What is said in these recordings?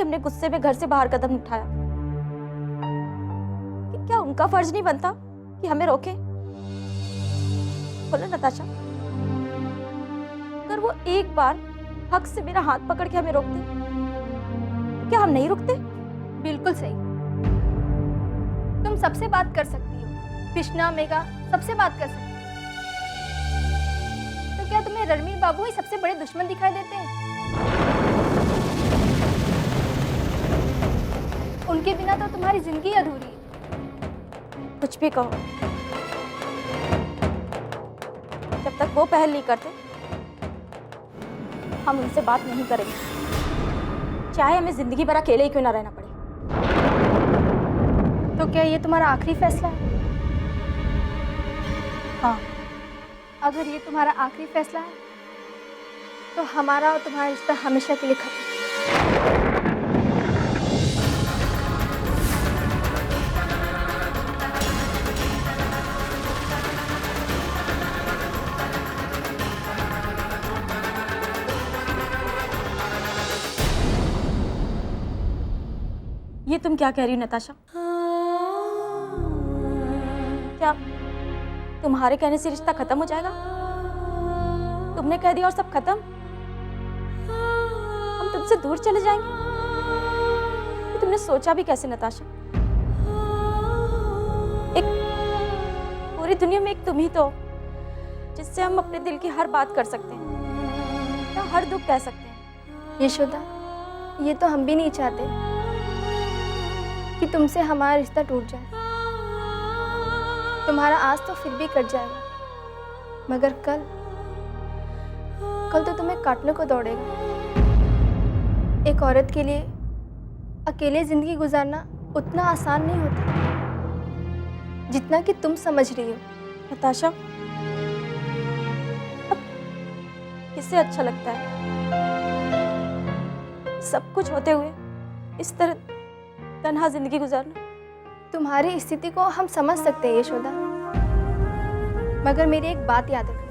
हमने गुस्से में घर से बाहर कदम उठाया, कि क्या उनका फर्ज नहीं बनता कि हमें रोके? बोलो नताशा, अगर वो एक बार हक से मेरा हाथ पकड़ के हमें रोकते, तो क्या हम नहीं रुकते? बिल्कुल सही। तुम सबसे बात कर सकती हो, कृष्णा, मेघा, सबसे बात कर सकती हो। तो क्या तुम्हें रणवीर बाबू ही सबसे बड़े दुश्मन दिखाई देते हैं? उनके बिना तो तुम्हारी जिंदगी अधूरी है। कुछ भी कहो, जब तक वो पहल नहीं करते हम उनसे बात नहीं करेंगे, चाहे हमें जिंदगी भर अकेले ही क्यों ना रहना पड़े। तो क्या ये तुम्हारा आखिरी फैसला है? हाँ। अगर ये तुम्हारा आखिरी फैसला है तो हमारा और तुम्हारा रिश्ता हमेशा के लिए खत्म। ये तुम क्या कह रही हो नताशा? क्या तुम्हारे कहने से रिश्ता खत्म हो जाएगा? तुमने कह दिया और सब खत्म? हम तुमसे दूर चले जाएंगे? ये तुमने सोचा भी कैसे नताशा? एक पूरी दुनिया में एक तुम ही तो हो, जिससे हम अपने दिल की हर बात कर सकते हैं या हर दुख कह सकते हैं। यशोदा, ये तो हम भी नहीं चाहते कि तुमसे हमारा रिश्ता टूट जाए। तुम्हारा आज तो फिर भी कट जाएगा, मगर कल तो तुम्हें काटने को दौड़ेगा। एक औरत के लिए अकेले जिंदगी गुजारना उतना आसान नहीं होता जितना कि तुम समझ रही हो। नताशा, अब किसे अच्छा लगता है सब कुछ होते हुए इस तरह तन्हा जिंदगी गुजारना? तुम्हारी स्थिति को हम समझ सकते हैं यशोदा, मगर मेरी एक बात याद रखना,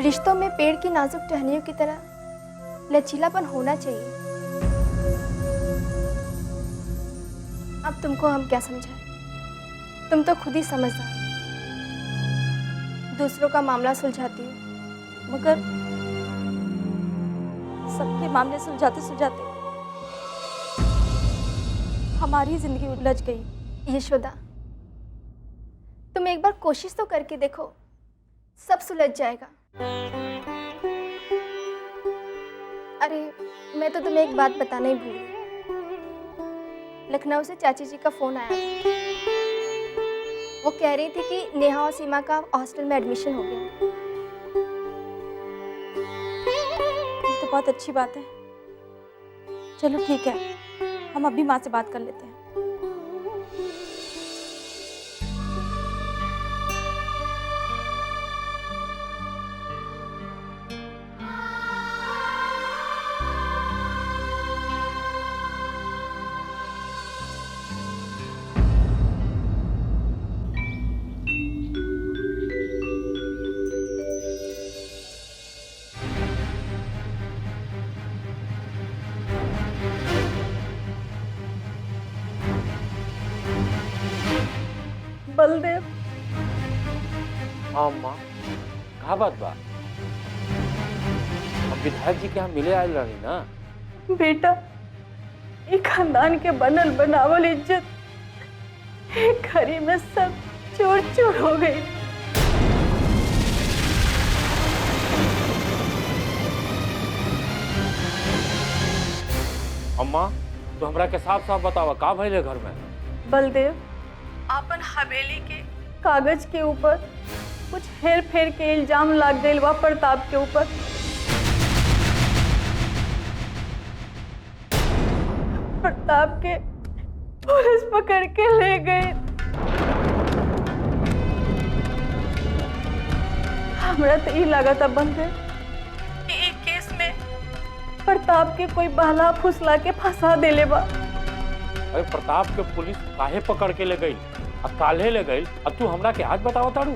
रिश्तों में पेड़ की नाजुक टहनियों की तरह लचीलापन होना चाहिए। अब तुमको हम क्या समझाएं? तुम तो खुद ही समझदार, दूसरों का मामला सुलझाती हो। मगर सबके मामले सुलझाते सुलझाते हमारी जिंदगी उलझ गई। यशोदा, तुम एक बार कोशिश तो करके देखो, सब सुलझ जाएगा। अरे, मैं तो तुम्हें एक बात बताना ही भूल गई। लखनऊ से चाची जी का फोन आया था। वो कह रही थी कि नेहा और सीमा का हॉस्टल में एडमिशन हो गया। ये तो बहुत अच्छी बात है। चलो ठीक है, हम अभी माँ से बात कर लेते हैं। बलदेव। हाँ माँ, कहा बात बा? अब विधायक जी के यहाँ मिले आयल रही ना? बेटा, एक खानदान के बनल बनावल इज्जत एक घड़ी में सब चूर चूर हो गई। अम्मा, तो हमरा के साफ साफ बतावा का भइले घर में? बलदेव, आपन हवेली के कागज के ऊपर कुछ हेर फेर के इल्जाम लाग गइल बा प्रताप के ऊपर। प्रताप के पुलिस पकड़ के ले गई। हमरा तो ये लगा था बलदेव कि एक केस में प्रताप के कोई बहला फुसला के फंसा देले बा। अरे प्रताप के पुलिस काहे पकड़ के ले गई? अब काल्हे ले गई, अब तू हमरा के आज बतावा तारू?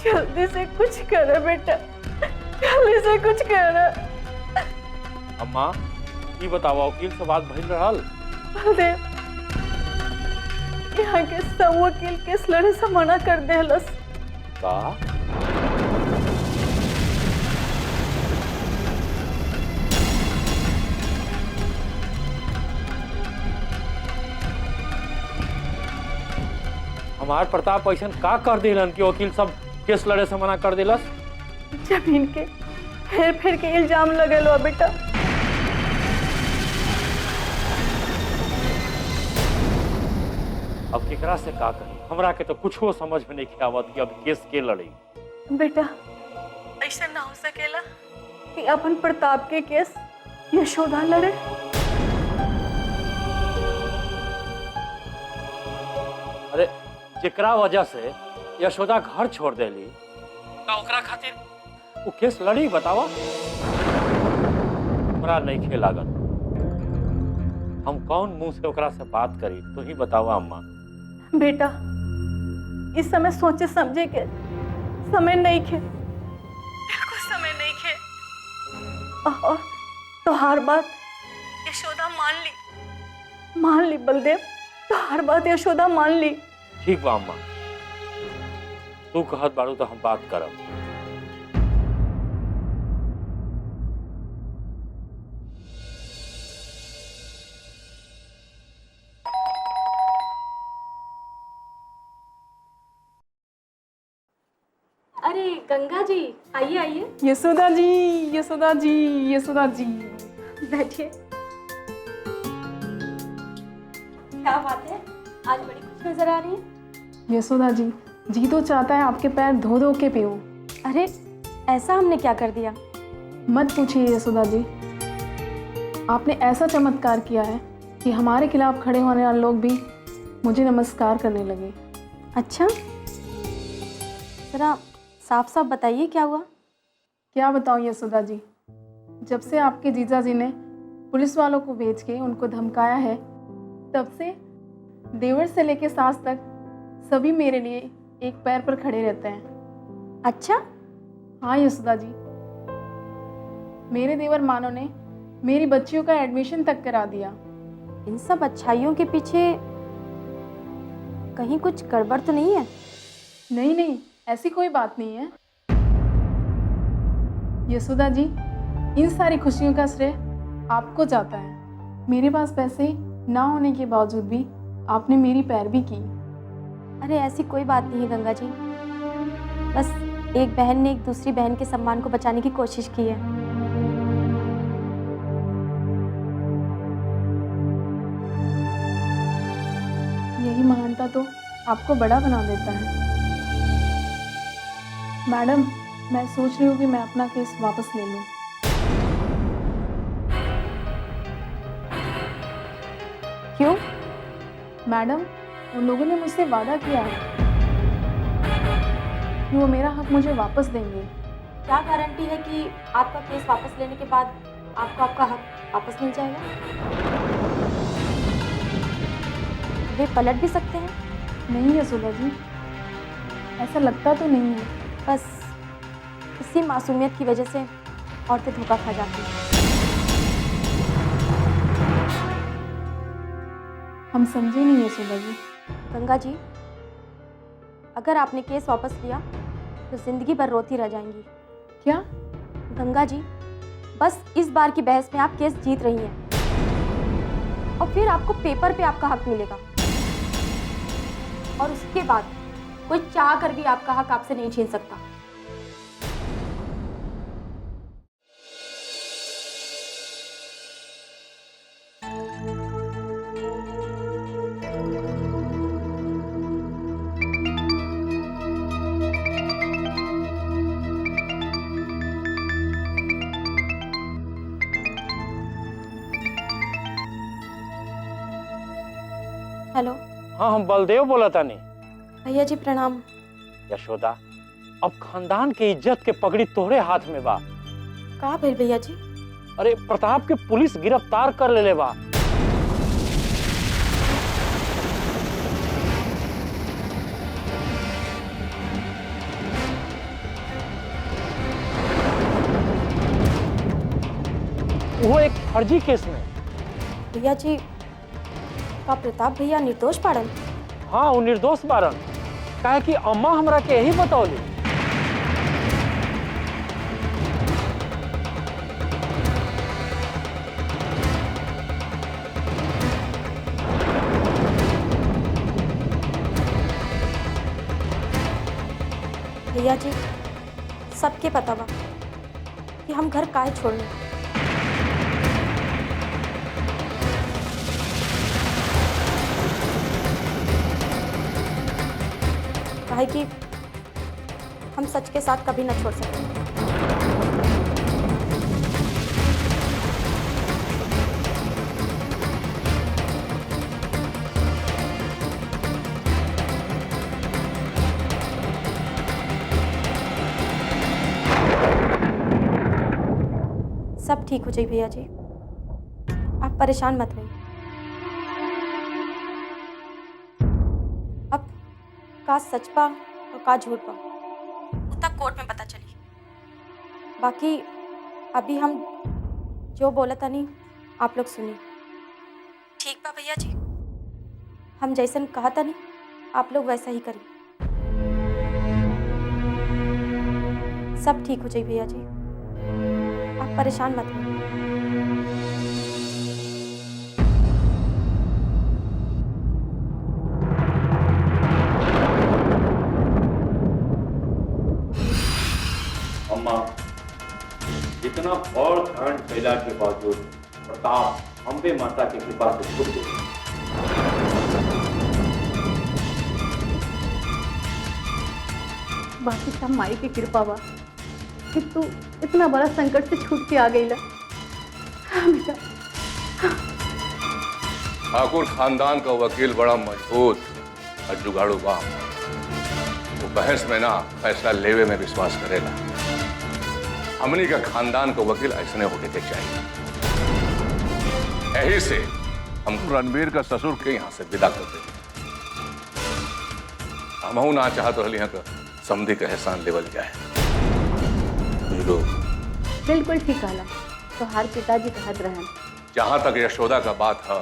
जल्दी से कुछ करो बेटा, जल्दी से कुछ करो। अम्मा, ये बतावा वकील से बात भइल रहल? बलदेव, यहाँ के सब वकील केस लड़े से मना कर देहलस। का? हमार प्रताप ऐसा का कर दिलन कि वकील सब केस लड़े से मना कर दिलस? जमीन के फेर फेर के इल्जाम लगेलो बा बेटा। अब केकरा से का कही? हमरा के तो कुछ हो समझ में नहीं आवत कि अब केस के लड़ी। बेटा, ऐसा ना हो सकेला कि अपन प्रताप के केस यशोदा लड़े। अरे जेकरा वजह से यशोदा घर छोड़ देली, का ओकरा खातिर वो केस लड़ी? बतावा। हमरा नहीं खे लागत। हम कौन मुंह से ओकरा से बात करी? तो ही बतावा अम्मा। बेटा, इस समय सोचे समझे के समय नहीं खे, बिल्कुल समय नहीं खे। और तो हर बात यशोदा मान ली बलदेव, तो हर बात यशोदा मान ली। ठीक बा अम्मा, तू कहत बारू तो हम बात करब। अरे गंगा जी, आइए आइए, यशोदा जी, यशोदा जी, यशोदा जी। बैठिए। क्या बात है, आज बड़ी खुश नजर आ रही है। यशोदा जी, जी तो चाहता है आपके पैर धो धो के पीऊं। अरे ऐसा हमने क्या कर दिया? मत पूछिए यशोदा जी, आपने ऐसा चमत्कार किया है कि हमारे खिलाफ खड़े होने वाले लोग भी मुझे नमस्कार करने लगे। अच्छा, जरा साफ साफ बताइए क्या हुआ? क्या बताऊं यशोदा जी, जब से आपके जीजा जी ने पुलिस वालों को भेज के उनको धमकाया है, तब से देवर से लेके सास तक सभी मेरे लिए एक पैर पर खड़े रहते हैं। अच्छा, हाँ यशोदा जी, मेरे देवर मानो ने मेरी बच्चियों का एडमिशन तक करा दिया। इन सब अच्छाइयों के पीछे कहीं कुछ गड़बड़ तो नहीं है? नहीं नहीं, ऐसी कोई बात नहीं है यशोदा जी, इन सारी खुशियों का श्रेय आपको जाता है। मेरे पास पैसे ना होने के बावजूद भी आपने मेरी पैरवी की। अरे ऐसी कोई बात नहीं है गंगा जी, बस एक बहन ने एक दूसरी बहन के सम्मान को बचाने की कोशिश की है। यही महानता तो आपको बड़ा बना देता है। मैडम, मैं सोच रही हूँ कि मैं अपना केस वापस ले लूँ। क्यों? मैडम, उन लोगों ने मुझसे वादा किया है कि वो मेरा हक मुझे वापस देंगे। क्या गारंटी है कि आपका केस वापस लेने के बाद आपको आपका हक वापस मिल जाएगा? वे पलट भी सकते हैं। नहीं यशोदा जी, ऐसा लगता तो नहीं है। बस इसी मासूमियत की वजह से औरतें धोखा खा जाती हैं। हम समझे नहीं यशोदा जी। गंगा जी, अगर आपने केस वापस लिया तो जिंदगी भर रोती रह जाएंगी। क्या? गंगा जी, बस इस बार की बहस में आप केस जीत रही हैं और फिर आपको पेपर पे आपका हक मिलेगा, और उसके बाद कोई चाह कर भी आपका हक आपसे नहीं छीन सकता। हेलो। हाँ, हम बलदेव बोला था नहीं। भैया जी प्रणाम। यशोदा, अब खानदान के इज्जत के पगड़ी तोहरे हाथ में बा। का भेल भैया जी? अरे प्रताप के पुलिस गिरफ्तार कर ले बा। वो एक फर्जी केस में। भैया जी का प्रताप भैया निर्दोष पाड़न? हाँ, वो निर्दोष बारन। काहे कि अम्मा हमरा के यही बतौली। भैया जी सबके पता बा कि हम घर काहे छोड़ने। काहे कि हम सच के साथ कभी न छोड़ सकते। सब ठीक हो जाए भैया जी, आप परेशान मत होइए। अब का सच पा और का झूठ पा उतना कोर्ट में पता चली। बाकी अभी हम जो बोला था नहीं आप लोग सुनिए। ठीक बा भैया जी, हम जैसन कहा था नहीं आप लोग वैसा ही करिए। सब ठीक हो जाए भैया जी, आप परेशान मत होइए। अम्मा, इतना और कांड फैला के बावजूद प्रताप अम्बे माता की कृपा से छूट गए। बाकी सब माई की कृपा बा कि तू इतना बड़ा संकट से छूट के आ गई ला। हाँ बेटा। ठाकुर खानदान का वकील बड़ा मजबूत और जुगाड़ू बा। वो बहस में ना फैसला लेवे में विश्वास करेगा। हमनी का खानदान का वकील ऐसने होने के चाहिए। यही से हम रणबीर का ससुर के यहाँ से विदा कर देंगे। हम ना चाहत रही यहाँ का समझी का एहसान लेवल जाए। बुझलो? बिल्कुल ठीक कहला। तो हर पिताजी कहत रहन। जहां तक यशोदा का बात है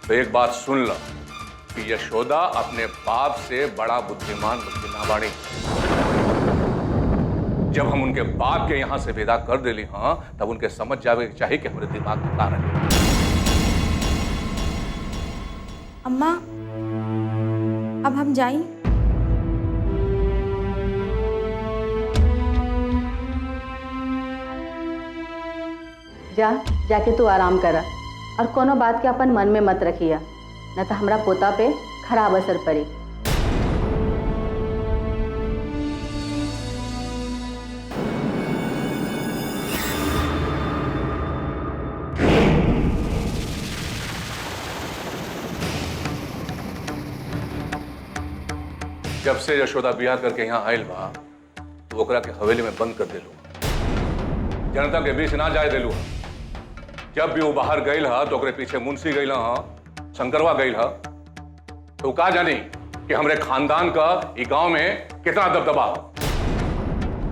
तो एक बात सुन लो कि यशोदा अपने बाप से बड़ा बुद्धिमान ना बाड़ी। जब हम उनके बाप के यहां से विदा कर देली हाँ तब उनके समझ जावे के चाहिए कि हमारे दिमाग में का रहे। अम्मा अब हम जाएं? जाके तू आराम करा और कोनो बात के अपन मन में मत रखिया, न तो हमरा पोता पे खराब असर पड़ी। जब से यशोदा बियाह करके यहाँ आयल बा तो ओकरा के हवेली में बंद कर देलू, जनता के बीच ना जाए देलू। जब भी वो बाहर गई हा तो ओकरे पीछे मुंशी गई हा, शंकरवा गई हा, तो का जानी कि हमरे खानदान का ई गांव में कितना दबदबा हो।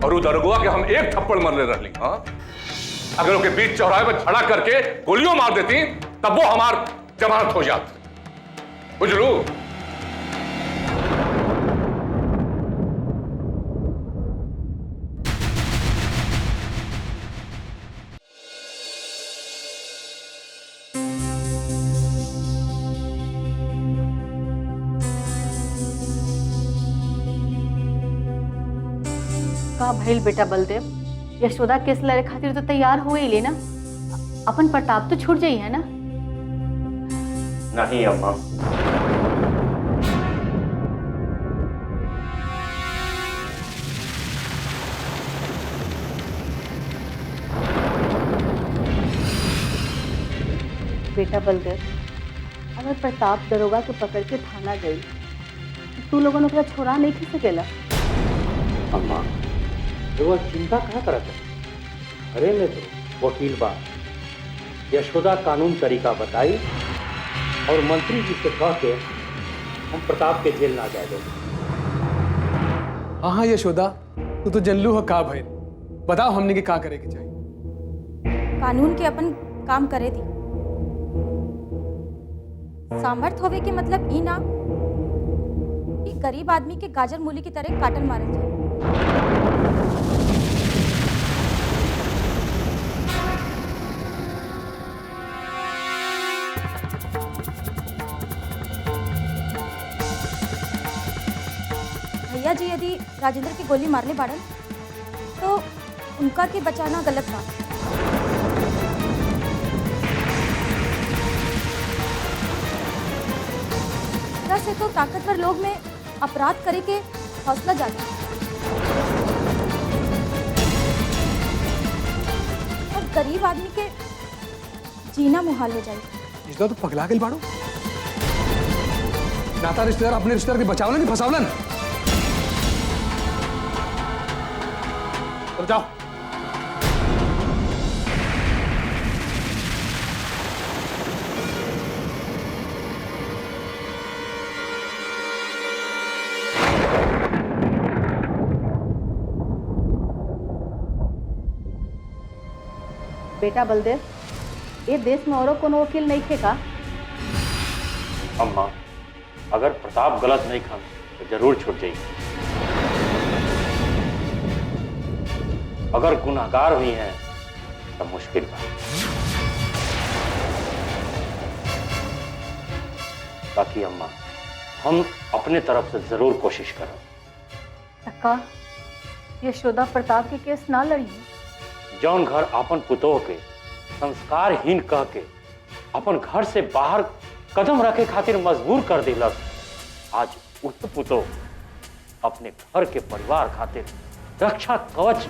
और वो दरगुआ के हम एक थप्पड़ मरले रहली हाँ। अगर उसके बीच चौराहे पर खड़ा करके गोलियों मार देती तब वो हमार जमानत हो जाती। बुझलू? का भइल बेटा बलदेव? यशोदा केस लड़े खातिर तो तैयार हो ही ले ना। अपन प्रताप तो छूट जाई है ना? नहीं अम्मा, बेटा बलदेव, अगर प्रताप दरोगा के पकड़ के थाना गई तो तू लोगों ने ओकरा छोड़ा नहीं खी सकेला। अम्मा वो चिंता कहाँ करत है? घरे में तो वकील बा, यशोदा कानून तरीका बताई और मंत्री जी से कह के हम प्रताप के जेल ना जाए देंगे। हाँ हाँ यशोदा, तू तो जनलू हो का भइल। बताओ हमने के का करे के चाहिए। कानून के अपन काम करे दी। सामर्थ होवे के मतलब ई ना कि गरीब आदमी के गाजर मूली की तरह काटल मारल जाए। भैया जी यदि राजेंद्र की गोली मारने बाड़न तो उनका के बचाना गलत था। तरह से तो ताकतवर लोग में अपराध करे के हौसला जाता है और गरीब आदमी के जीना मुहाल हो जाए। रिश्ता तो पगला गई बाड़ू। नाता रिश्तेदार अपने रिश्तेदार के बचावलन कि फसावलन। तो जाओ। बेटा बलदेव, ये देश में औरों कोनो वकील नहीं थे का? अम्मा, अगर प्रताप गलत नहीं खान तो जरूर छूट जाएगी। अगर गुनाहगार हुई हैं तो मुश्किल बात। बाकी अम्मा, हम अपने तरफ से जरूर कोशिश करें। अक्का, यशोदा प्रताप के केस ना लड़ी। जौन घर अपन पुतोह के संस्कारहीन कह के अपन घर से बाहर कदम रखे खातिर मजबूर कर दिलक, आज उस पुतोह अपने घर के परिवार खातिर रक्षा कवच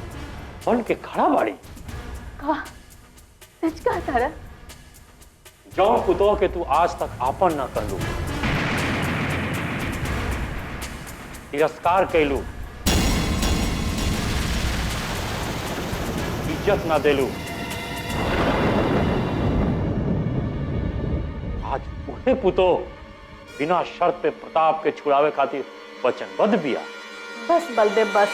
बन के खड़ा बाड़ी। का सच कहा तारा? जौन पुतोह के तू आज तक आपन ना कहलू, तिरस्कार कैलू, इज्जत ना देलू, आज उहे पुतोह बिना शर्त पे प्रताप के छुड़ावे खातिर वचनबद्ध बिया। बस बलदेव बस।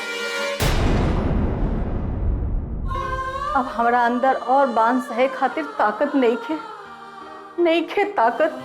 अब हमारा अंदर और बांध सहे खातिर ताकत नहीं खे ताकत।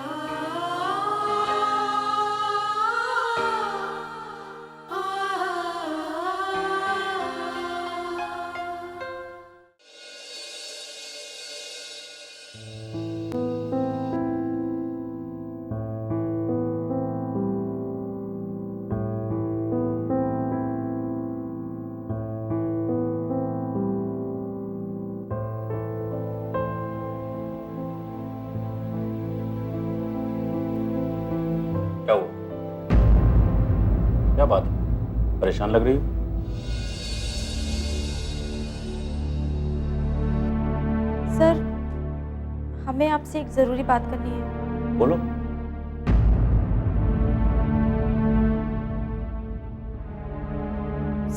क्या हुआ? क्या बात है? परेशान लग रही हो? सर, हमें आपसे एक जरूरी बात करनी है। बोलो।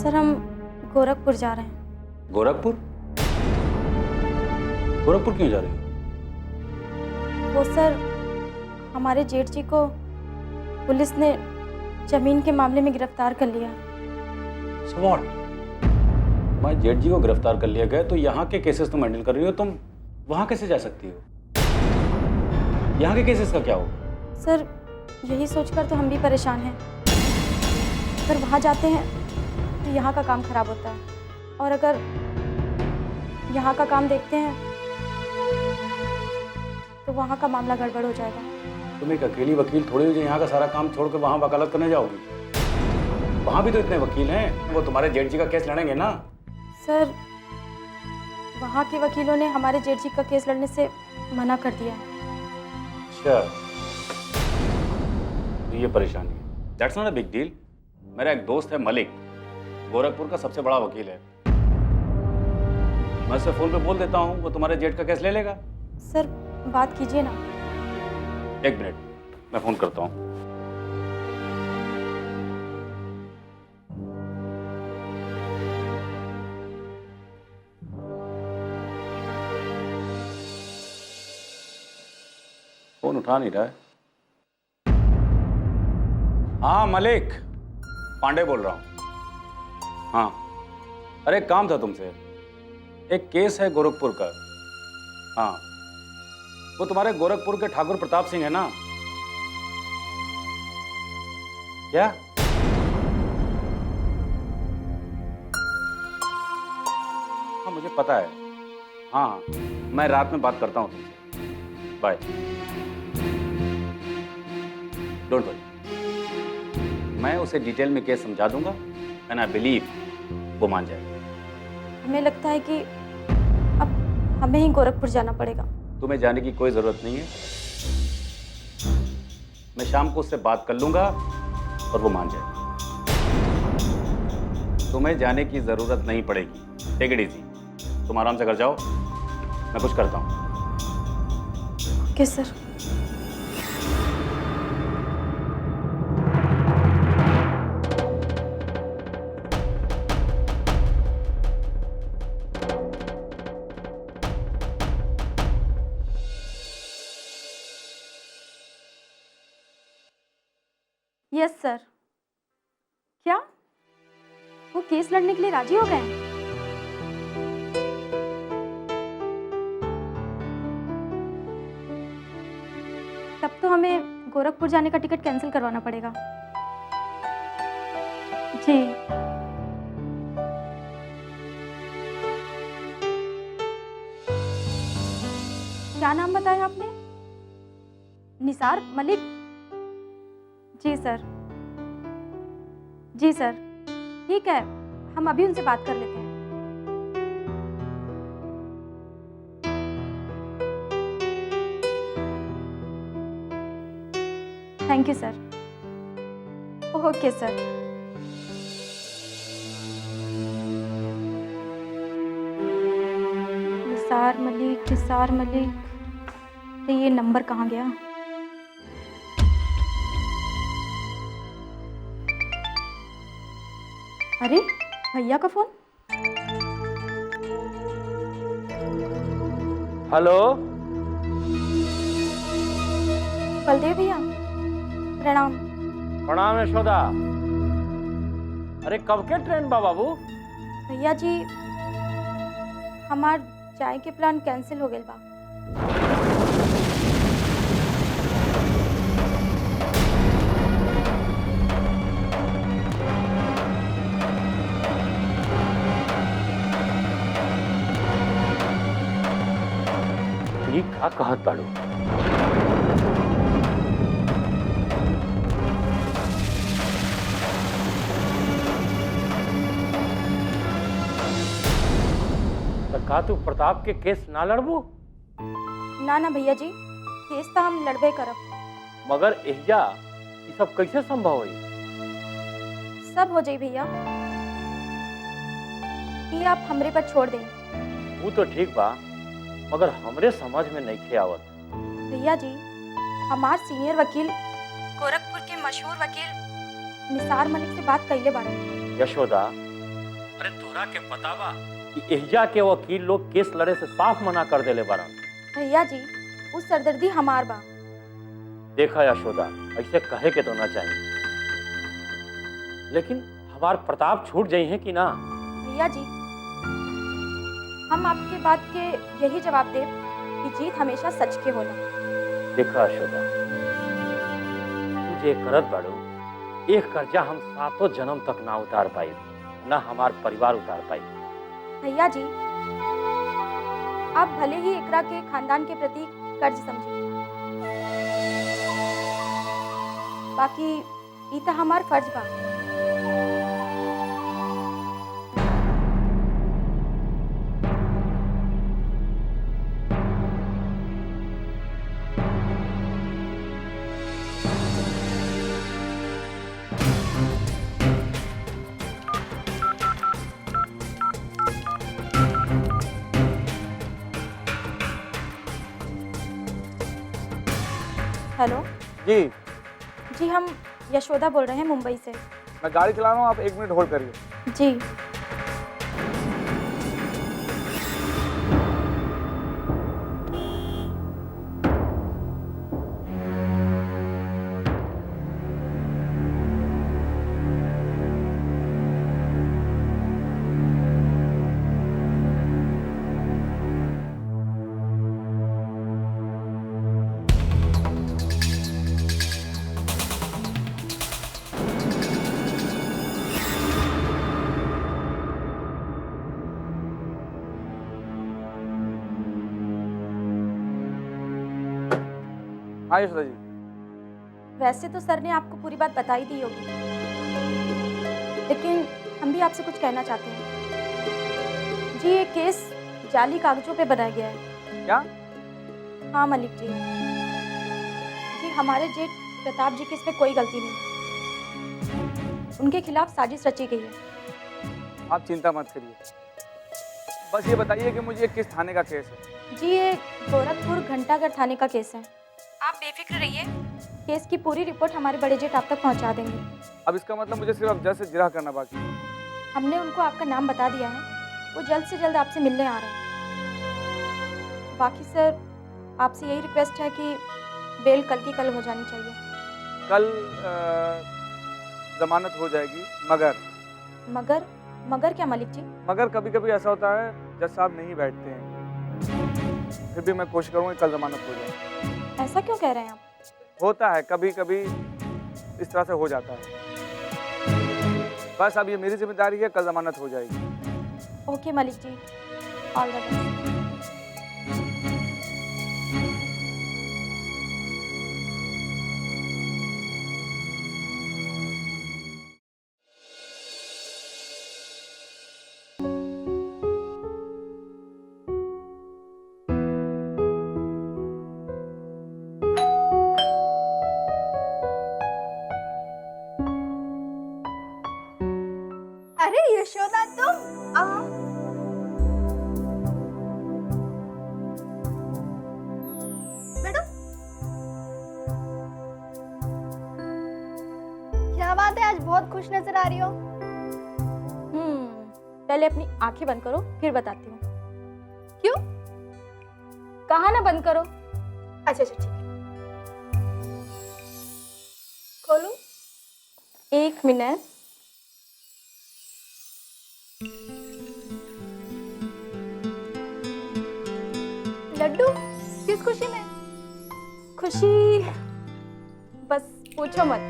सर, हम गोरखपुर जा रहे हैं। गोरखपुर? गोरखपुर क्यों जा रही हो? वो सर, हमारे जेठ जी को पुलिस ने जमीन के मामले में गिरफ्तार कर लिया। So what? तुम्हारे जेठ जी को गिरफ्तार कर लिया गया तो यहाँ के केसेस तुम हैंडल कर रही हो, तुम वहाँ कैसे जा सकती हो? यहाँ के केसेस का क्या होगा? सर, यही सोचकर तो हम भी परेशान हैं। अगर वहाँ जाते हैं तो यहाँ का काम खराब होता है, और अगर यहाँ का काम देखते हैं तो वहाँ का मामला गड़बड़ हो जाएगा। तुम एक अकेली वकील थोड़ी हो जो यहाँ का सारा काम छोड़कर वहाँ वकालत करने जाओगी। वहाँ भी तो इतने वकील हैं, वो तुम्हारे जेठ जी का केस लड़ेंगे ना। सर, वहाँ के वकीलों ने हमारे जेठ जी का केस लड़ने से मना कर दिया है। अच्छा, तो ये परेशानी है। That's not a big deal. मेरा एक दोस्त है मलिक, गोरखपुर का सबसे बड़ा वकील है। मैं उससे फोन पे बोल देता हूँ, वो तुम्हारे जेठ का केस ले लेगा। सर, बात कीजिए ना। एक मिनट, मैं फोन करता हूँ। फोन उठा नहीं रहा है। हाँ मलिक, पांडे बोल रहा हूँ। हाँ, अरे एक काम था तुमसे। एक केस है गोरखपुर का, हाँ, वो तुम्हारे गोरखपुर के ठाकुर प्रताप सिंह है ना? क्या? हाँ, मुझे पता है। हाँ, मैं रात में बात करता हूँ तुमसे। बाय। डोंट वरी, मैं उसे डिटेल में केस समझा दूंगा एंड आई बिलीव वो मान जाएगा। हमें लगता है कि अब हमें ही गोरखपुर जाना पड़ेगा। तुम्हें जाने की कोई जरूरत नहीं है। मैं शाम को उससे बात कर लूंगा और वो मान जाएगा। तुम्हें जाने की जरूरत नहीं पड़ेगी। Take it easy. तुम आराम से घर जाओ, मैं कुछ करता हूँ। Okay sir. Yes sir. क्या वो केस लड़ने के लिए राजी हो गए हैं? तब तो हमें गोरखपुर जाने का टिकट कैंसिल करवाना पड़ेगा। जी। क्या नाम बताया आपने? निसार मलिक? जी सर। जी सर, ठीक है, हम अभी उनसे बात कर लेते हैं। Thank you sir. Okay sir. Nisar Malik, Nisar Malik, तो ये नंबर कहाँ गया? अरे भैया का फोन। हेलो, बलदेव भैया, प्रणाम। प्रणाम यशोदा। अरे कब के ट्रेन बा बाबू? भैया जी, हमार जाए के प्लान कैंसिल हो गए बा। ठीक का कहत बाड़ू? तो का तू प्रताप के केस ना लड़बू? ना ना भैया जी, केस तो हम लड़बे करब। मगर एहिजा ये सब कैसे संभव हुई? सब हो जाई भैया, ये आप हमरे पर छोड़ दें। वो तो ठीक बा, मगर हमरे समझ में नहीं आवत। भैया जी, हमार सीनियर वकील, गोरखपुर के मशहूर वकील निसार मलिक से बात कइले बारे। यशोदा, अरे तोरा के पता बा कि एहिजा के वकील लोग केस लड़े से साफ मना कर देले बारन। भैया जी, उस सरदर्दी हमार बा। देखा यशोदा, ऐसे कहे के तो ना चाहिए, लेकिन हमार प्रताप छूट जाई है कि ना? भैया जी, हम आपके बात के यही जवाब दे कि जीत हमेशा सच के होला। देखा यशोदा, तुझे करत बाड़ू, एक कर्जा हम 7 जन्म तक ना उतार पाई, ना हमार परिवार उतार पाई। भैया जी, आप भले ही एकरा के खानदान के प्रति कर्ज समझिए, बाकी ई त हमार फर्ज बा। हेलो जी, जी, हम यशोदा बोल रहे हैं मुंबई से। मैं गाड़ी चला रहा हूँ, आप 1 मिनट होल्ड करिए। जी। हाँ यशोदा जी। वैसे तो सर ने आपको पूरी बात बता ही दी होगी, लेकिन हम भी आपसे कुछ कहना चाहते हैं। जी ये केस जाली कागजों पे बनाया गया है। क्या? हाँ मलिक जी, हमारे जेठ प्रताप जी की इसमें कोई गलती नहीं, उनके खिलाफ साजिश रची गई है। आप चिंता मत करिए, बस ये बताइए कि मुझे किस थाने का केस है? जी ये गोरखपुर घंटाघर थाने का केस है। आप बेफिक्र रहिए, केस की पूरी रिपोर्ट हमारे बड़े जेठ आप तक पहुंचा देंगे। अब इसका मतलब मुझे सिर्फ जज से जिरह करना बाकी है। हमने उनको आपका नाम बता दिया है, वो जल्द से जल्द आपसे मिलने आ रहे हैं। बाकी सर आपसे यही रिक्वेस्ट है कि बेल कल की कल हो जानी चाहिए। कल जमानत हो जाएगी, मगर क्या मलिक जी? मगर कभी कभी ऐसा होता है जज साहब नहीं बैठते हैं, फिर भी मैं कोशिश करूँगा कल जमानत हो जाए। ऐसा क्यों कह रहे हैं आप? होता है, कभी कभी इस तरह से हो जाता है। बस अब ये मेरी जिम्मेदारी है, कल जमानत हो जाएगी। Okay Malik ji, all the best. अरे यशोदा तुम आओ। बैठो। क्या बात है, आज बहुत खुश नजर आ रही हो। पहले अपनी आंखें बंद करो फिर बताती हूँ। क्यों? कहा ना बंद करो। अच्छा ठीक है, खोलूं? एक मिनट। लड्डू किस खुशी में? खुशी बस पूछो मत।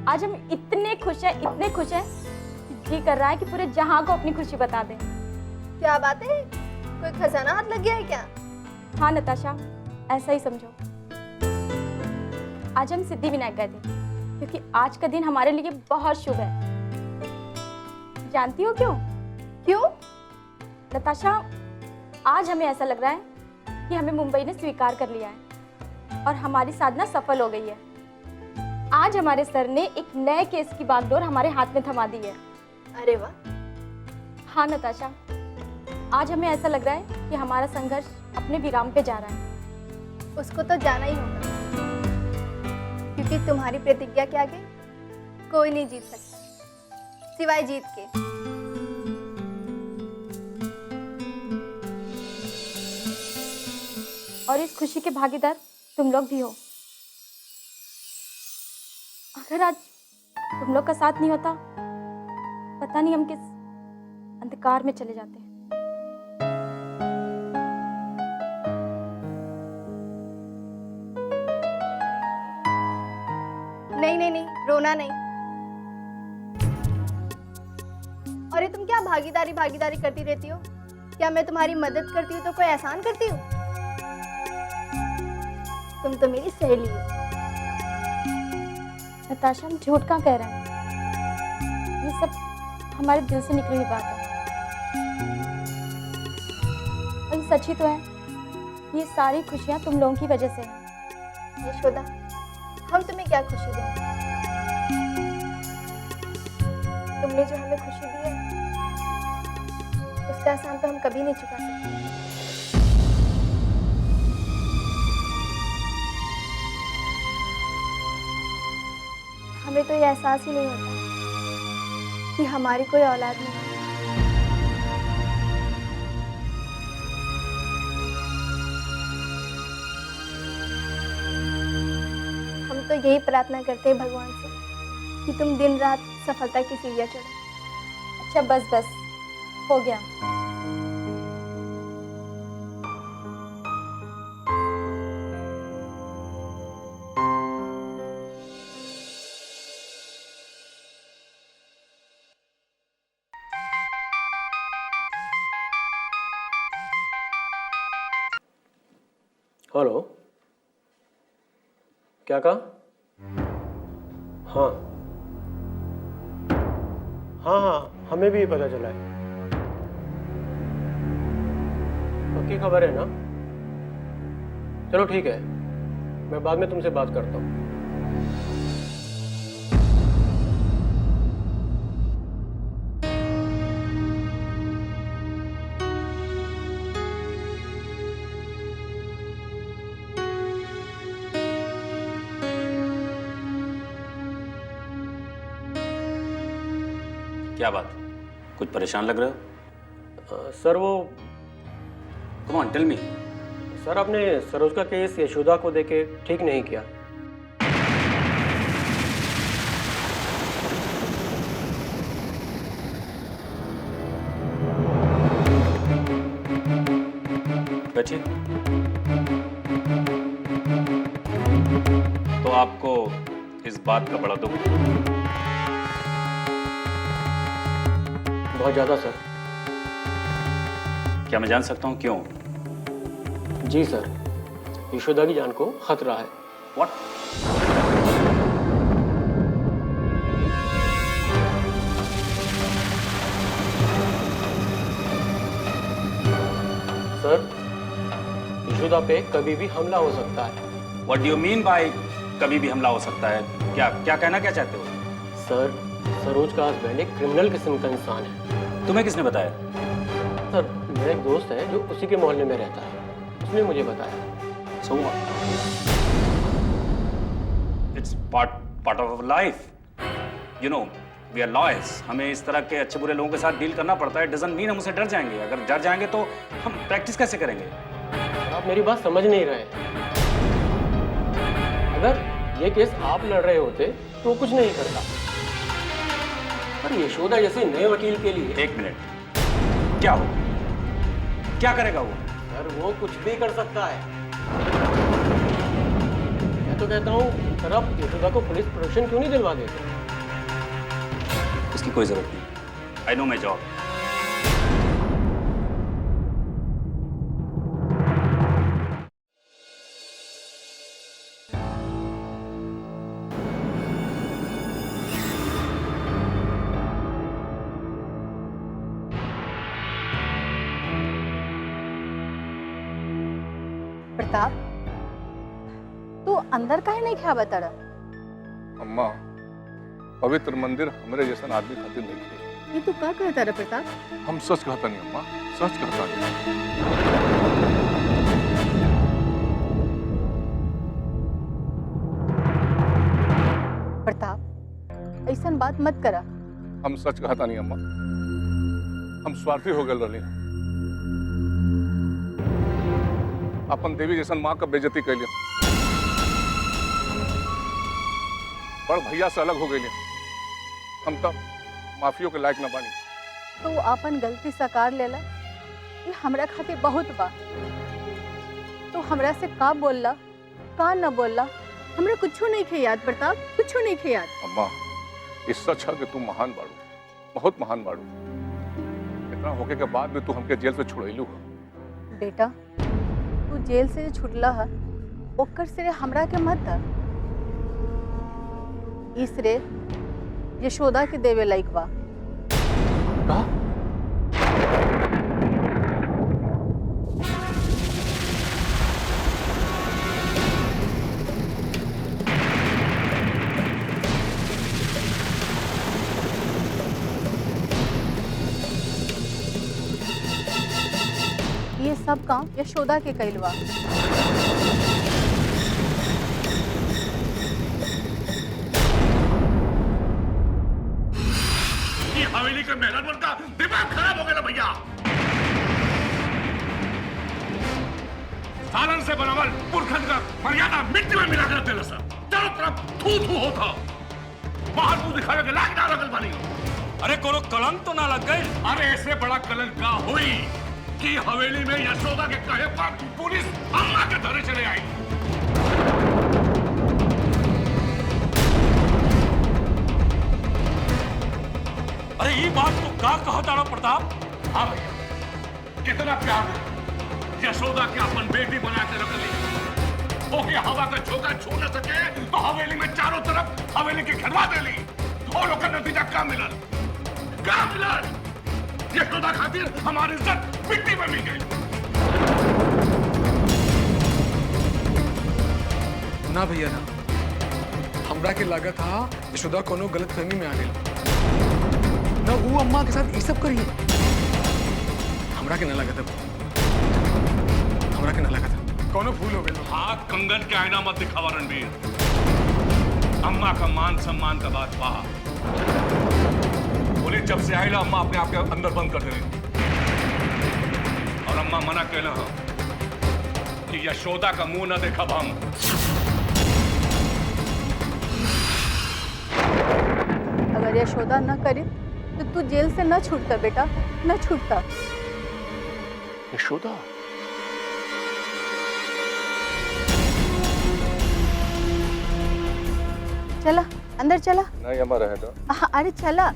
आज हम इतने खुश हैं कि जी कर रहा है कि पूरे जहां को अपनी खुशी बता दें। क्या बात है, कोई खजाना हाथ लग गया है क्या? हाँ नताशा, ऐसा ही समझो। आज हम सिद्धि विनायक गए थे क्योंकि आज का दिन हमारे लिए बहुत शुभ है। जानती हो क्यों? क्यों? नताशा, आज हमें ऐसा लग रहा है कि हमें मुंबई ने स्वीकार कर लिया है और हमारी साधना सफल हो गई है। आज हमारे सर ने एक नए केस की बागडोर हमारे हाथ में थमा दी है। अरे वाह। हाँ नताशा, आज हमें ऐसा लग रहा है कि हमारा संघर्ष अपने विराम पे जा रहा है। उसको तो जाना ही होगा, क्योंकि तुम्हारी प्रतिज्ञा के आगे कोई नहीं जीत सकता सिवाय जीत के। और इस खुशी के भागीदार तुम लोग भी हो। अगर आज तुम लोग का साथ नहीं होता, पता नहीं हम किस अंधकार में चले जाते। नहीं, रोना नहीं। अरे तुम क्या भागीदारी करती रहती हो? क्या मैं तुम्हारी मदद करती हूँ तो कोई एहसान करती हूँ? तुम तो मेरी सहेली हो। नताशा, हम झूठ कहाँ कह रहे हैं? ये सब हमारे दिल से निकली हुई बात है। और ये सच ही तो है। ये सारी खुशियाँ तुम लोगों की वजह से हैं। यशोदा, हम तुम्हें क्या खुशी दें? तुमने जो हमें खुशी दी है उसका एहसान तो हम कभी नहीं चुका सकते। हमें तो ये एहसास ही नहीं होता कि हमारी कोई औलाद नहीं है। हम तो यही प्रार्थना करते हैं भगवान से कि तुम दिन रात सफलता की सीढ़ियाँ चढ़ो। अच्छा बस हो गया। हेलो, क्या कहा? हाँ हाँ हाँ, हमें भी पता चला है। पक्की खबर है ना? चलो ठीक है, मैं बाद में तुमसे बात करता हूँ। क्या बात, कुछ परेशान लग रहे हो? सर वो come on tell me. Sir आपने सरोज का केस यशोदा को देके ठीक नहीं किया। बैठिए। तो आपको इस बात का बड़ा दुख? बहुत ज्यादा सर। क्या मैं जान सकता हूं क्यों? जी सर, यशोदा की जान को खतरा है। व्हाट? सर, यशोदा पे कभी भी हमला हो सकता है। What do you mean by कभी भी हमला हो सकता है? क्या क्या कहना क्या चाहते हो? सर, सरोज का हस्बैंड एक क्रिमिनल किस्म का इंसान है। तुम्हें किसने बताया? सर, मेरा एक दोस्त है जो उसी के मोहल्ले में रहता है, उसने मुझे बताया। So what? It's part of our life. You know, we are lawyers. हमें इस तरह के अच्छे बुरे लोगों के साथ डील करना पड़ता है। Doesn't mean हम उसे डर जाएंगे। अगर डर जाएंगे तो हम प्रैक्टिस कैसे करेंगे? आप मेरी बात समझ नहीं रहे। अगर ये केस आप लड़ रहे होते तो वो कुछ नहीं करता, पर यशोदा जैसे नए वकील के लिए। एक मिनट, क्या हो? क्या करेगा वो? सर, वो कुछ भी कर सकता है। मैं तो कहता हूँ सर, आप यशोदा को पुलिस प्रोटेक्शन क्यों नहीं दिलवा देते? उसकी कोई जरूरत नहीं। I know my job. Pratap, तू अंदर काहे नहीं खा बता? अम्मा, पवित्र मंदिर हमरे जैसा आदमी खातिर नहीं है। ये तू का कहता रे प्रताप? हम सच कहता नहीं अम्मा, सच कहता नहीं। प्रताप, ऐसन बात मत करा। हम सच कहता नहीं अम्मा, हम स्वार्थी हो गए रही। अपन देवी जैसन माँ का बेइज्जती कर लिया, बड़ भैया से अलग हो गई। हम तब माफियों के लायक न बानी। तू अपन गलती सकार लेला, ये हमरा खातिर बहुत बा। तू हमरा से का बोलला, का न बोलला, हमरा कुछो नहीं खे याद प्रताप, कुछो नहीं खे याद। अम्मा, इस सच है कि तू महान बाड़ू, बहुत महान बाड़ू। इतना होके के बाद भी तू हमके जेल से छुड़ैलू है। बेटा, तू जेल से छुटला है, ओकर से हमरा के मत दा। इस रे यशोदा के देवे लायक बा। ये सब काम यशोदा के कैलवा। हवेली के मेहरान का दिमाग खराब हो गया भैया। सालन से बनावल पुरखन का मर्यादा मिट्टी में मिला कर देना सर। चारों तरफ थू थू होता, बाहर मुंह दिखावे के लायक ना लगल बानी। अरे कोनो कलंक तो ना लग गई? अरे ऐसे बड़ा कलंक का हुई कि हवेली में यशोदा के कहे पर पुलिस अम्मा के धरे चले आई। अरे ये बात तो का कहता रहा प्रताप? हाँ भैया, कितना प्यार है यशोदा के अपन बेटी बना के रख ली। होके हवा का झोंका छू न सके तो हवेली में चारों तरफ हवेली की घेरवा दे ली। दोनों का नतीजा क्या मिला? यशोदा खातिर हमारी इज्जत मिट्टी में मिल गई। ना भैया ना, हमरा के लागत था यशोदा कोनो गलत फहमी में आ गई ना, वो अम्मा के साथ ये सब करिए। हमरा के ना लगा था, हमरा के ना लगा था कोनो भूल हो गई। हाथ कंगन के आईना मत दिखावा रणबीर। अम्मा का मान सम्मान का बात बाहर। बोली जब से आईला अम्मा अपने आप के अंदर बंद कर दे, और अम्मा मना कहना कि यशोदा का मुंह ना देखा हम। अगर यशोदा न करे तो तू जेल से न छूटता बेटा, न छूटता। यशोदा? चला अंदर चला। नहीं अम्मा रहेगा। अरे चला।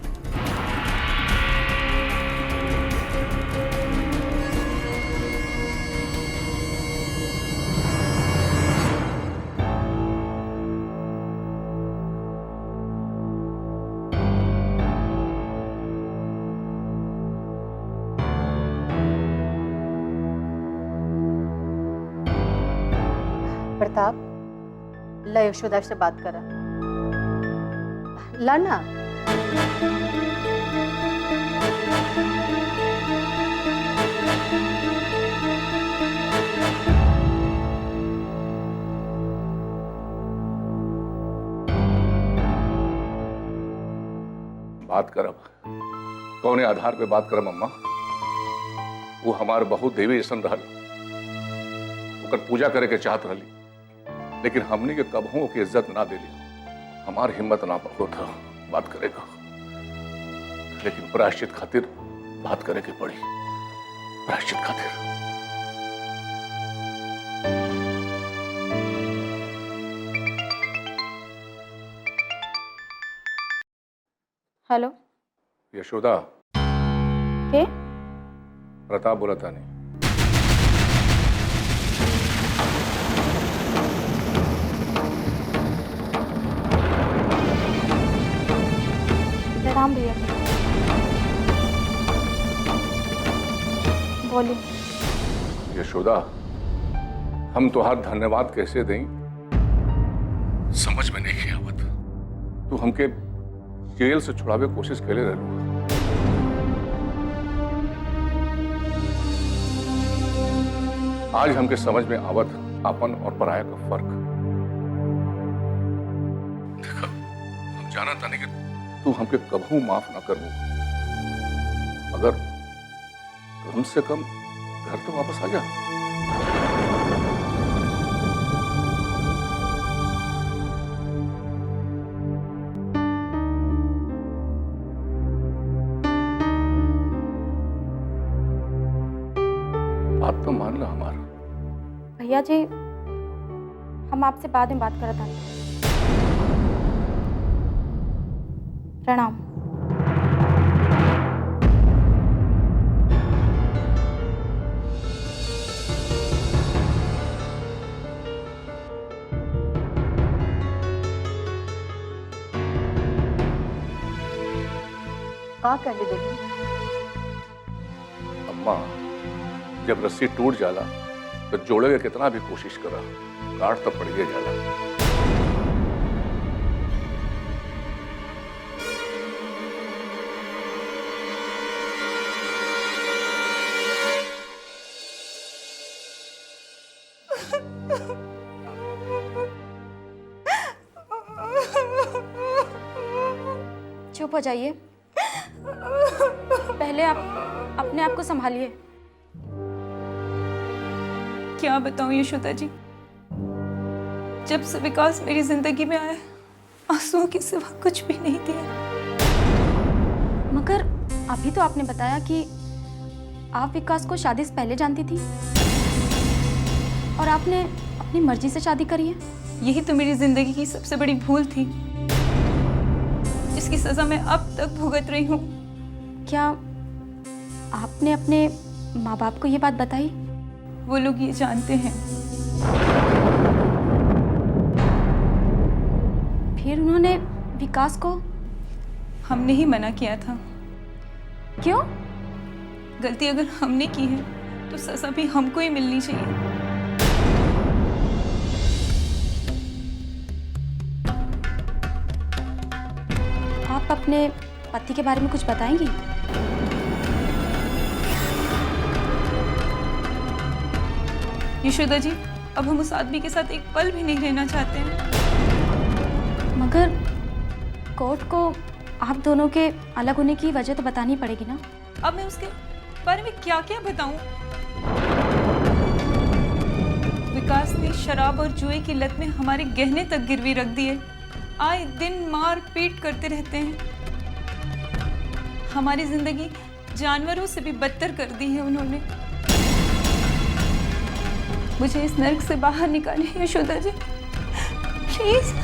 प्रताप, ला यशोदा से बात करा। लाना। बात करब कौने आधार पे बात करब अम्मा? वो हमार बहुत देवी ऐसा रहल, ओकर पूजा करे के चाहत रही, लेकिन हमने के कबहू की इज्जत ना दिली। हमार हिम्मत ना होता बात करेगा, लेकिन प्रायश्चित खातिर बात करे के पड़ी। प्रायश्चित खातिर। हेलो यशोदा, के प्रताप बोला था नहीं। प्रणाम भैया। बोलिए। यशोदा, हम तुहार धन्यवाद कैसे दें समझ में नहीं आवत। तू हमके जेल से छुड़ावे कोशिश कैले रहलू। आज हमके समझ में आवत अपन और पराया का फर्क। देखा, हम जाना था नहीं कि तू हमके कबहू माफ ना करू, अगर कम से कम घर तो वापस आ जा। बात तो मान ला हमारा। भैया जी, हम आपसे बाद में बात करत हन। प्रणाम। का कहली दुल्हन? अम्मा, जब रस्सी टूट जाला तो जोड़े के कितना भी कोशिश करा, गांठ तो पड़ गया जाला। चुप हो जाइए। पहले आप अपने आप को संभालिए। क्या बताऊं यशोदा जी, जब से विकास मेरी जिंदगी में आया, आंसुओं के सिवा कुछ भी नहीं दिया। मगर अभी तो आपने बताया कि आप विकास को शादी से पहले जानती थी और आपने अपनी मर्जी से शादी करी है। यही तो मेरी जिंदगी की सबसे बड़ी भूल थी, जिसकी सजा मैं अब तक भुगत रही हूँ। क्या आपने अपने माँ बाप को ये बात बताई? वो लोग ये जानते हैं। फिर उन्होंने विकास को? हमने ही मना किया था। क्यों? गलती अगर हमने की है तो सजा भी हमको ही मिलनी चाहिए। आप अपने पति के बारे में कुछ बताएंगी? यशोदा जी, अब हम उस आदमी के साथ एक पल भी नहीं रहना चाहते हैं। मगर कोर्ट को आप दोनों के अलग होने की वजह तो बतानी पड़ेगी ना। अब मैं उसके बारे में क्या क्या बताऊं? विकास ने शराब और जुए की लत में हमारे गहने तक गिरवी रख दिए। आए दिन मार पीट करते रहते हैं। हमारी जिंदगी जानवरों से भी बदतर कर दी है उन्होंने। मुझे इस नर्क से बाहर निकालिए यशोदा जी, प्लीज।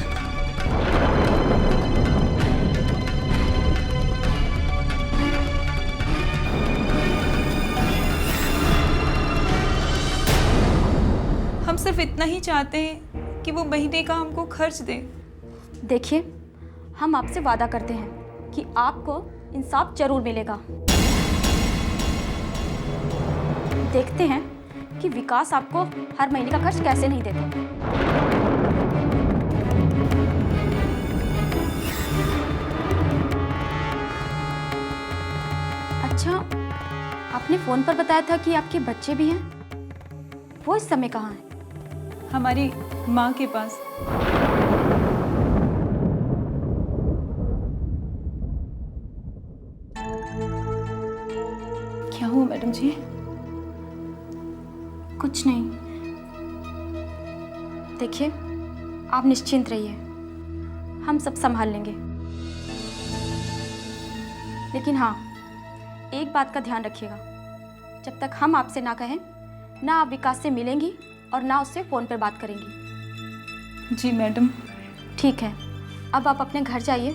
हम सिर्फ इतना ही चाहते हैं कि वो महीने का हमको खर्च दे। देखिए, हम आपसे वादा करते हैं कि आपको इंसाफ जरूर मिलेगा। देखते हैं कि विकास आपको हर महीने का खर्च कैसे नहीं देता। अच्छा, आपने फोन पर बताया था कि आपके बच्चे भी हैं। वो इस समय कहाँ हैं? हमारी माँ के पास। क्या हुआ मैडम जी? कुछ नहीं। देखिए, आप निश्चिंत रहिए, हम सब संभाल लेंगे। लेकिन हाँ, एक बात का ध्यान रखिएगा, जब तक हम आपसे ना कहें, ना आप विकास से मिलेंगी और ना उससे फ़ोन पर बात करेंगी। जी मैडम। ठीक है, अब आप अपने घर जाइए,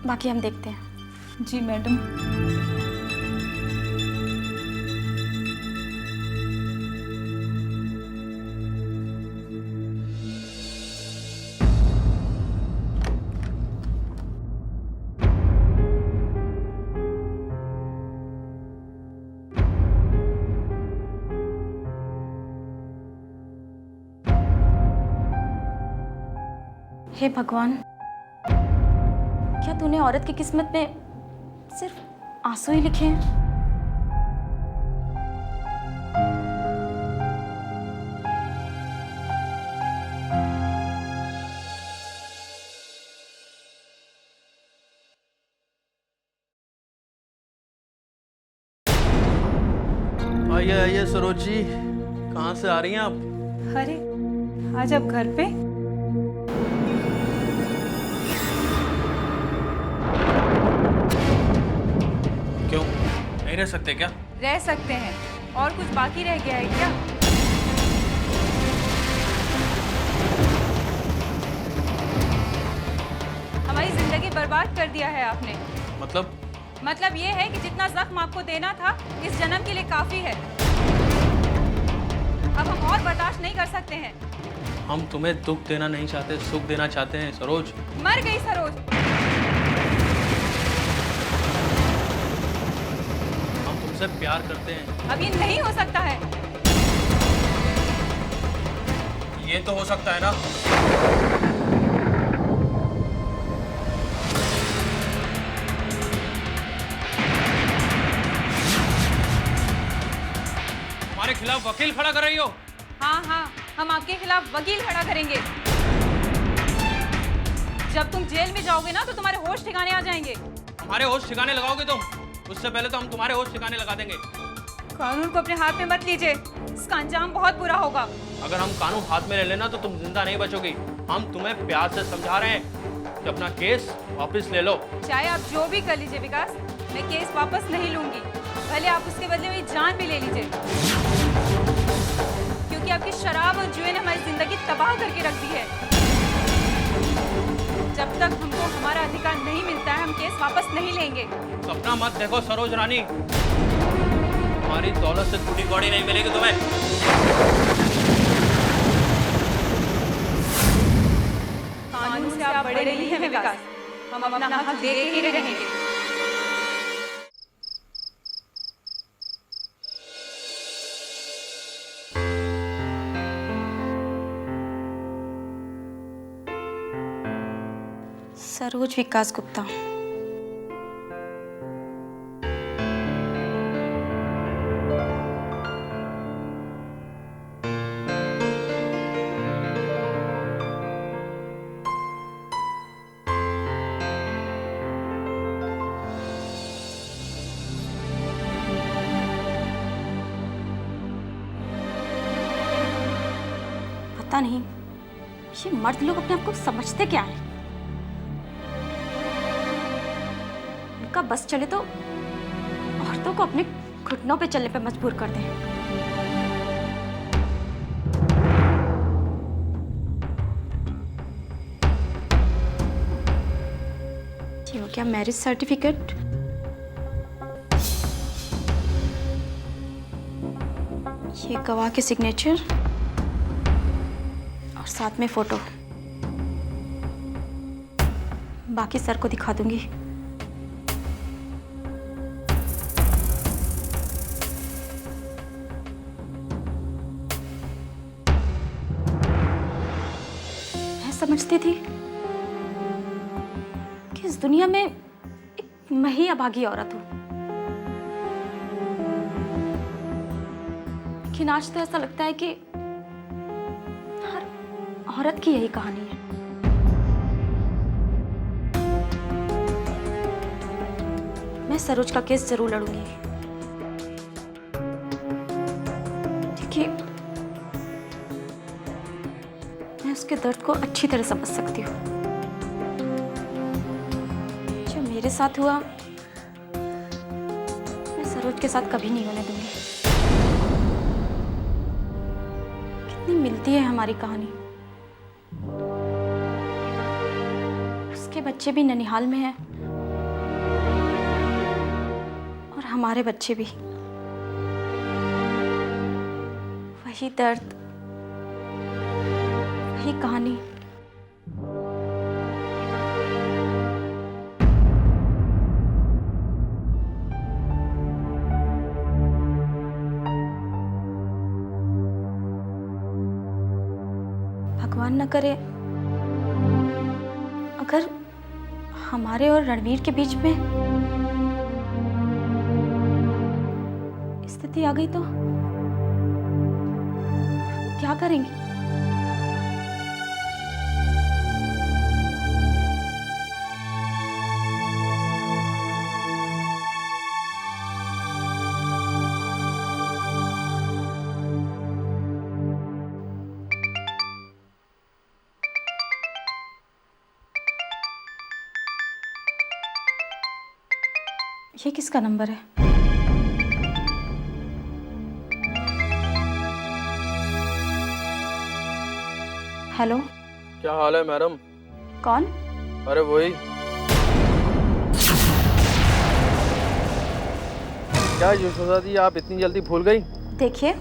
बाकी हम देखते हैं। जी मैडम। हे भगवान, क्या तूने औरत की किस्मत में सिर्फ आंसू ही लिखे हैं? आइए आइए सरोज जी, कहाँ से आ रही हैं आप? अरे आज आप घर पे? क्यों, नहीं रह सकते क्या? रह सकते हैं, और कुछ बाकी रह गया है क्या? हमारी जिंदगी बर्बाद कर दिया है आपने। मतलब ये है कि जितना जख्म आपको देना था इस जन्म के लिए काफी है। अब हम और बर्दाश्त नहीं कर सकते हैं। हम तुम्हें दुख देना नहीं चाहते, सुख देना चाहते हैं सरोज। मर गई सरोज। हम तुमसे प्यार करते हैं। अब ये नहीं हो सकता है। ये तो हो सकता है ना। हमारे खिलाफ वकील खड़ा कर रही हो? हाँ हाँ, हम आपके खिलाफ वकील खड़ा करेंगे। जब तुम जेल में जाओगे ना तो तुम्हारे होश ठिकाने आ जाएंगे। हमारे होश ठिकाने लगाओगे तुम? उससे पहले तो हम तुम्हारे होश ठिकाने लगा देंगे। कानून को अपने हाथ में मत लीजिए, इसका अंजाम बहुत बुरा होगा। अगर हम कानून हाथ में ले लेना तो तुम जिंदा नहीं बचोगी। हम तुम्हें प्यार से समझा रहे हैं कि अपना केस वापस ले लो। चाहे आप जो भी कर लीजिए विकास, मैं केस वापस नहीं लूंगी, भले आप उसके बदले मेरी जान भी ले लीजिए। क्योंकि आपकी शराब और जुए ने हमारी जिंदगी तबाह करके रख दी है। जब तक हमको हमारा अधिकार नहीं मिलता है, हम केस वापस नहीं लेंगे। सपना मत देखो सरोज रानी, हमारी दौलत से टूटी कौड़ी नहीं मिलेगी तुम्हें। कानून से आप आप बड़े नहीं हैं विकास, हम अपना हक दे के ही रहेंगे। सरोज विकास गुप्ता। पता नहीं ये मर्द लोग अपने आप को समझते क्या है। उनका बस चले तो औरतों को अपने घुटनों पे चलने पे मजबूर कर दें। ये हो क्या मैरिज सर्टिफिकेट, ये गवाह के सिग्नेचर और साथ में फोटो। बाकी सर को दिखा दूंगी। मैं समझती थी कि इस दुनिया में एक मैं ही अभागी औरत हूं, लेकिन आज तो ऐसा लगता है कि औरत की यही कहानी है। मैं सरोज का केस जरूर लड़ूंगी। देखिए, मैं उसके दर्द को अच्छी तरह समझ सकती हूँ। जो मेरे साथ हुआ, मैं सरोज के साथ कभी नहीं होने दूंगी। कितनी मिलती है हमारी कहानी। उसके बच्चे भी ननिहाल में हैं और हमारे बच्चे भी। वही दर्द, वही कहानी। भगवान न करे अगर हमारे और रणवीर के बीच में स्थिति आ गई तो क्या करेंगे? ये किसका नंबर है? हेलो, क्या हाल है मैडम? कौन? अरे वही। क्या यशोदा जी, आप इतनी जल्दी भूल गई? देखिए,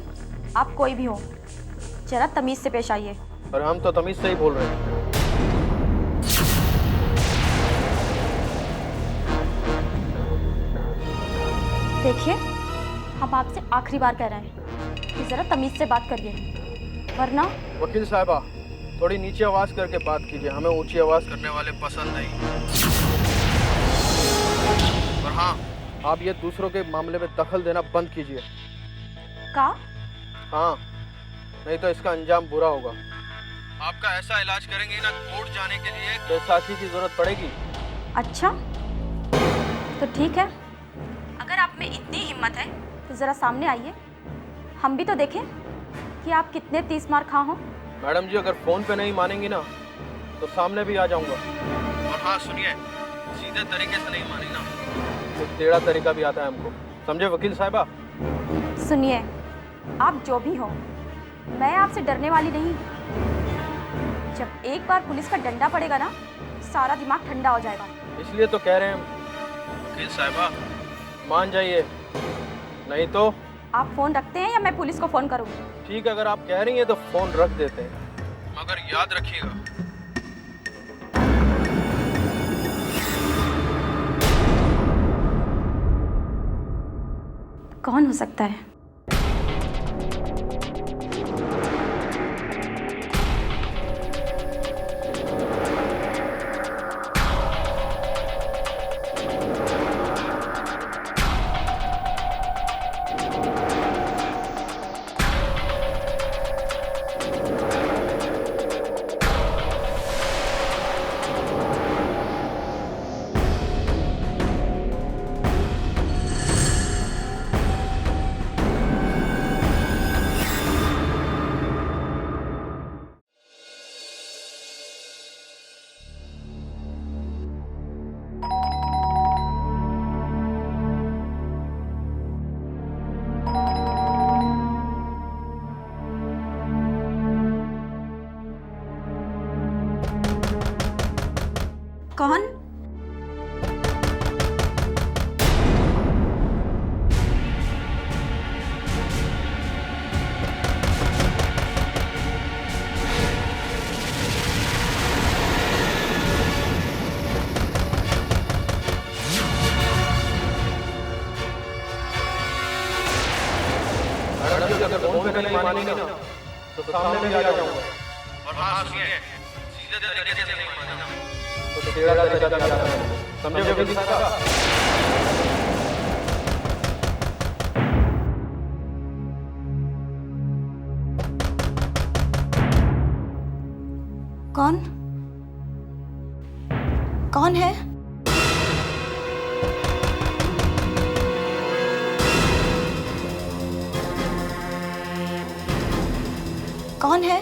आप कोई भी हो, जरा तमीज से पेश आइए। और हम तो तमीज से ही बोल रहे हैं। देखिए, हम आपसे आखिरी बार कह रहे हैं कि जरा तमीज से बात करिए, वरना। वकील साहबा, थोड़ी नीचे आवाज करके बात कीजिए, हमें ऊंची आवाज करने वाले पसंद नहीं। और हाँ, आप ये दूसरों के मामले में दखल देना बंद कीजिए। का? हाँ, नहीं तो इसका अंजाम बुरा होगा। आपका ऐसा इलाज करेंगे ना, कोर्ट जाने के लिए बैसाखी की जरूरत पड़ेगी। अच्छा, तो ठीक है। अगर आप में इतनी हिम्मत है तो जरा सामने आइए, हम भी तो देखें कि आप कितने 30 मार खा हो। मैडम जी, अगर फोन पे नहीं मानेंगी ना तो सामने भी आ जाऊंगा। और हाँ सुनिए, सीधे तरीके से नहीं मानी ना, कुछ टेढ़ा तरीका भी आता है हमको, समझे वकील साहिबा? सुनिए, आप जो भी हो, मैं आपसे डरने वाली नहीं। जब एक बार पुलिस का डंडा पड़ेगा ना, सारा दिमाग ठंडा हो जाएगा। इसलिए तो कह रहे हैं वकील साहिबा, मान जाइए, नहीं तो। आप फोन रखते हैं या मैं पुलिस को फोन करूं? ठीक है, अगर आप कह रही हैं तो फोन रख देते हैं, मगर याद रखिएगा कौन हो सकता है? कौन? मैडम जी अगर फोन पे नहीं मानेंगे ना तो सामने भी आ जाऊंगा। और हाँ सुनिए, सीधे तरीके से नहीं मानेंगे तो टेढ़ा तरीका भी आता है। समझे वकील साहब? कौन? कौन है? कौन है?